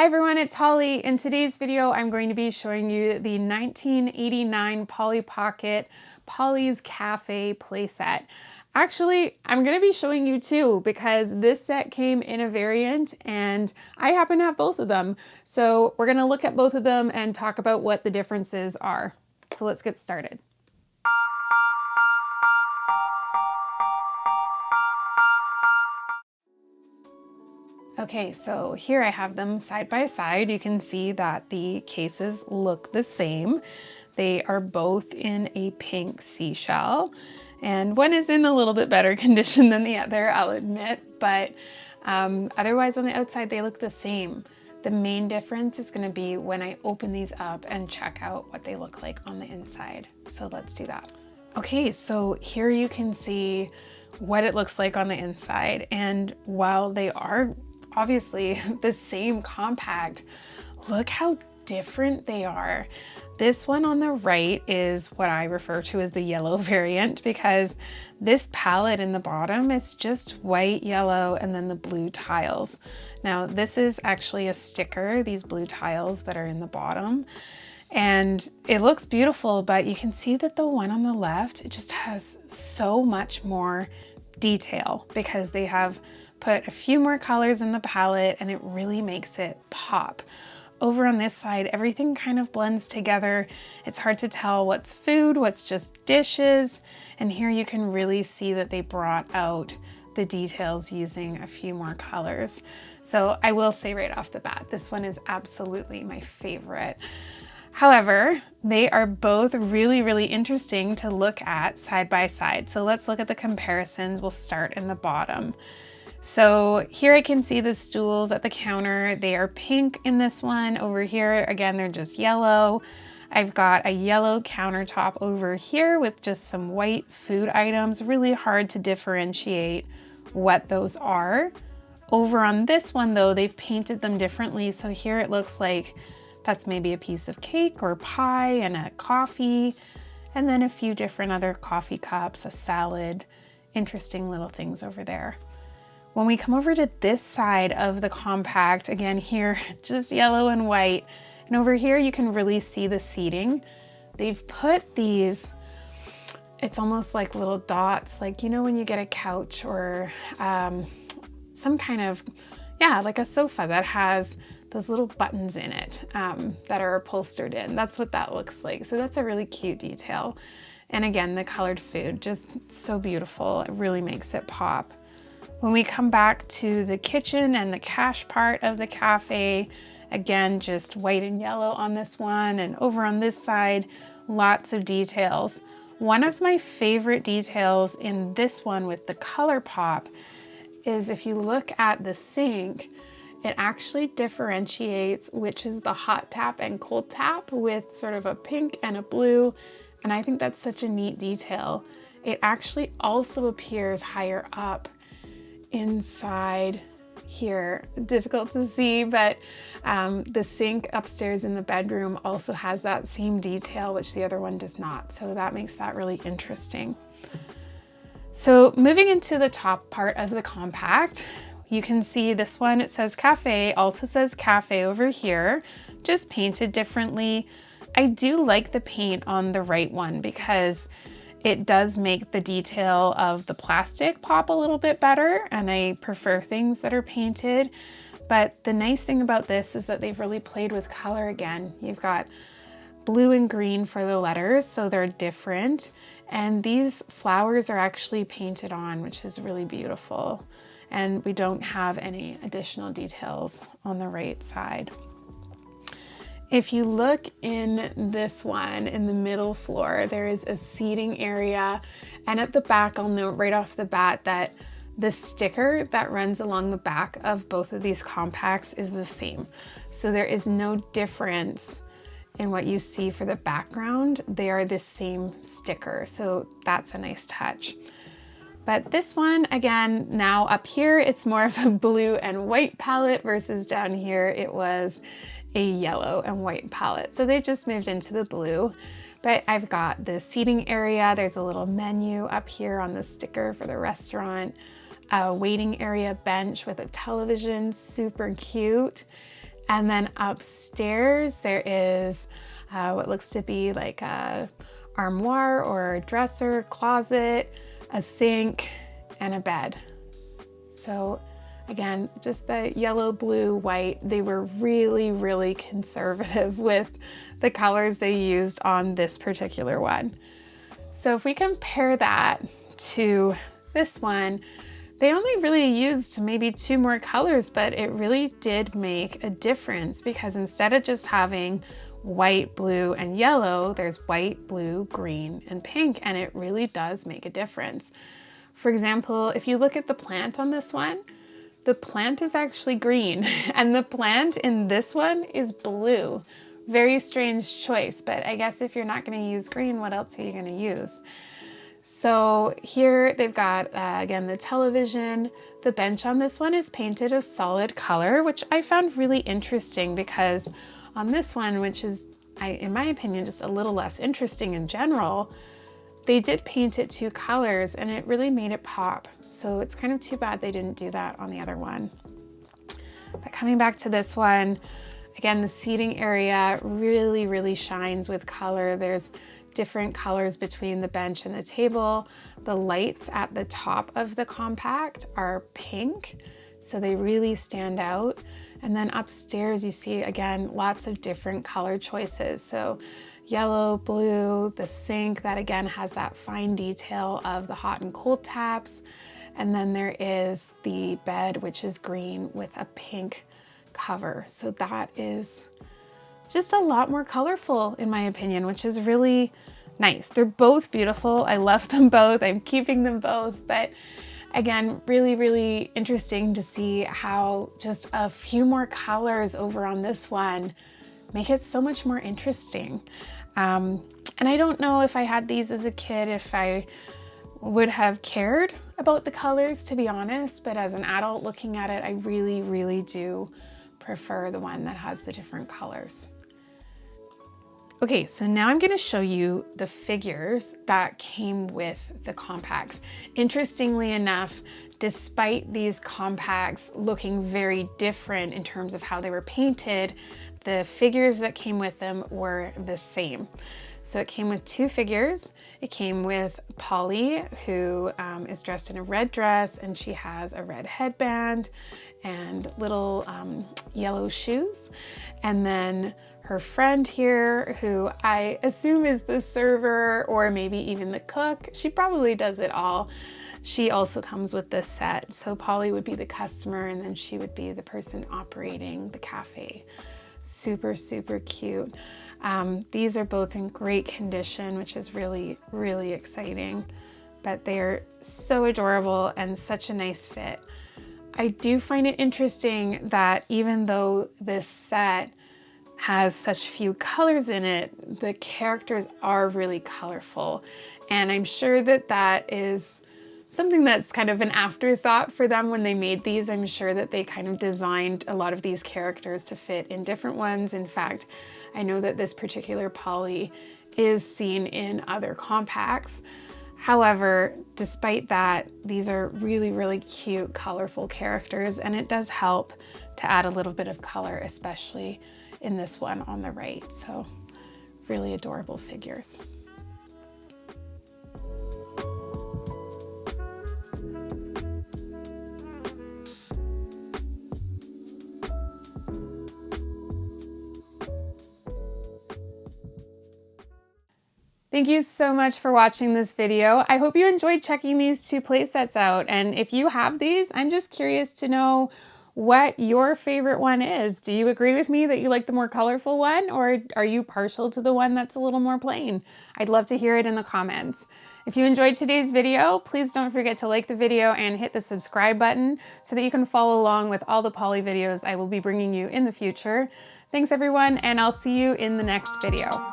Hi everyone, it's Holly. In today's video, I'm going to be showing you the 1989 Polly Pocket Polly's Café Playset. Actually, I'm going to be showing you two because this set came in a variant and I happen to have both of them. So we're going to look at both of them and talk about what the differences are. So let's get started. Okay, so here I have them side by side. You can see that the cases look the same. They are both in a pink seashell, and one is in a little bit better condition than the other, I'll admit, but otherwise on the outside they look the same. The main difference is going to be when I open these up and check out what they look like on the inside. So let's do that. Okay, so here you can see what it looks like on the inside, and while they are obviously the same compact, look how different they are. This one on the right is what I refer to as the yellow variant because this palette in the bottom is just white, yellow, and then the blue tiles. Now this is actually a sticker, these blue tiles that are in the bottom, and it looks beautiful, but you can see that the one on the left, it just has so much more detail because they have put a few more colors in the palette and it really makes it pop. Over on this side, everything kind of blends together. It's hard to tell what's food, what's just dishes. And here you can really see that they brought out the details using a few more colors. So I will say right off the bat, this one is absolutely my favorite. However, they are both really, really interesting to look at side by side. So let's look at the comparisons. We'll start in the bottom. So here I can see the stools at the counter. They are pink in this one. Over here, again, they're just yellow. I've got a yellow countertop over here with just some white food items. Really hard to differentiate what those are. Over on this one though, they've painted them differently. So here it looks like that's maybe a piece of cake or pie and a coffee, and then a few different other coffee cups, a salad, interesting little things over there. When we come over to this side of the compact, again here, just yellow and white, and over here you can really see the seating. They've put these, it's almost like little dots, like, you know, when you get a couch or some kind of, yeah, like a sofa that has those little buttons in it that are upholstered in. That's what that looks like. So that's a really cute detail. And again, the colored food, just so beautiful. It really makes it pop. When we come back to the kitchen and the cash part of the cafe, again, just white and yellow on this one, and over on this side, lots of details. One of my favorite details in this one with the color pop is if you look at the sink, it actually differentiates which is the hot tap and cold tap with sort of a pink and a blue, and I think that's such a neat detail. It actually also appears higher up inside here. Difficult to see, but the sink upstairs in the bedroom also has that same detail, which the other one does not. So that makes that really interesting. So moving into the top part of the compact, you can see this one, it says cafe, also says cafe over here, just painted differently. I do like the paint on the right one because it does make the detail of the plastic pop a little bit better, and I prefer things that are painted. But the nice thing about this is that they've really played with color again. You've got blue and green for the letters, so they're different. And these flowers are actually painted on, which is really beautiful. And we don't have any additional details on the right side. If you look in this one, in the middle floor, there is a seating area. And at the back, I'll note right off the bat that the sticker that runs along the back of both of these compacts is the same. So there is no difference in what you see for the background. They are the same sticker, so that's a nice touch. But this one, again, now up here, it's more of a blue and white palette versus down here, it was a yellow and white palette. So they just moved into the blue, but I've got the seating area. There's a little menu up here on the sticker for the restaurant, a waiting area bench with a television, super cute. And then upstairs there is what looks to be like a armoire or a dresser, closet, a sink, and a bed. So again, just the yellow, blue, white, they were really, really conservative with the colors they used on this particular one. So if we compare that to this one, they only really used maybe 2 more colors, but it really did make a difference because instead of just having white, blue, and yellow, there's white, blue, green, and pink, and it really does make a difference. For example, if you look at the plant on this one, the plant is actually green and the plant in this one is blue. Very strange choice, but I guess if you're not going to use green, what else are you going to use? So here they've got, again, the television. The bench on this one is painted a solid color, which I found really interesting because on this one, which is, in my opinion, just a little less interesting in general, they did paint it 2 colors and it really made it pop. So it's kind of too bad they didn't do that on the other one. But coming back to this one, again, the seating area really, really shines with color. There's different colors between the bench and the table. The lights at the top of the compact are pink, so they really stand out. And then upstairs you see, again, lots of different color choices. So yellow, blue, the sink that again has that fine detail of the hot and cold taps. And then there is the bed, which is green with a pink cover. So that is just a lot more colorful in my opinion, which is really nice. They're both beautiful. I love them both. I'm keeping them both. But again, really, really interesting to see how just a few more colors over on this one make it so much more interesting. And I don't know if I had these as a kid, if I would have cared about the colors, to be honest, but as an adult looking at it, I really, really do prefer the one that has the different colors. Okay, so now I'm going to show you the figures that came with the compacts. Interestingly enough, despite these compacts looking very different in terms of how they were painted, the figures that came with them were the same. So it came with 2 figures. It came with Polly, who is dressed in a red dress, and she has a red headband and little yellow shoes. And then her friend here, who I assume is the server or maybe even the cook. She probably does it all. She also comes with this set. So Polly would be the customer and then she would be the person operating the cafe. Super, super cute. These are both in great condition, which is really, really exciting, but they are so adorable and such a nice fit. I do find it interesting that even though this set has such few colors in it, the characters are really colorful. And I'm sure that that is something that's kind of an afterthought for them when they made these. I'm sure that they kind of designed a lot of these characters to fit in different ones. In fact, I know that this particular Polly is seen in other compacts. However, despite that, these are really, really cute, colorful characters, and it does help to add a little bit of color, especially in this one on the right. So really adorable figures. Thank you so much for watching this video. I hope you enjoyed checking these 2 play sets out. And if you have these, I'm just curious to know what your favorite one is. Do you agree with me that you like the more colorful one, or are you partial to the one that's a little more plain? I'd love to hear it in the comments. If you enjoyed today's video, please don't forget to like the video and hit the subscribe button so that you can follow along with all the Polly videos I will be bringing you in the future. Thanks everyone, and I'll see you in the next video.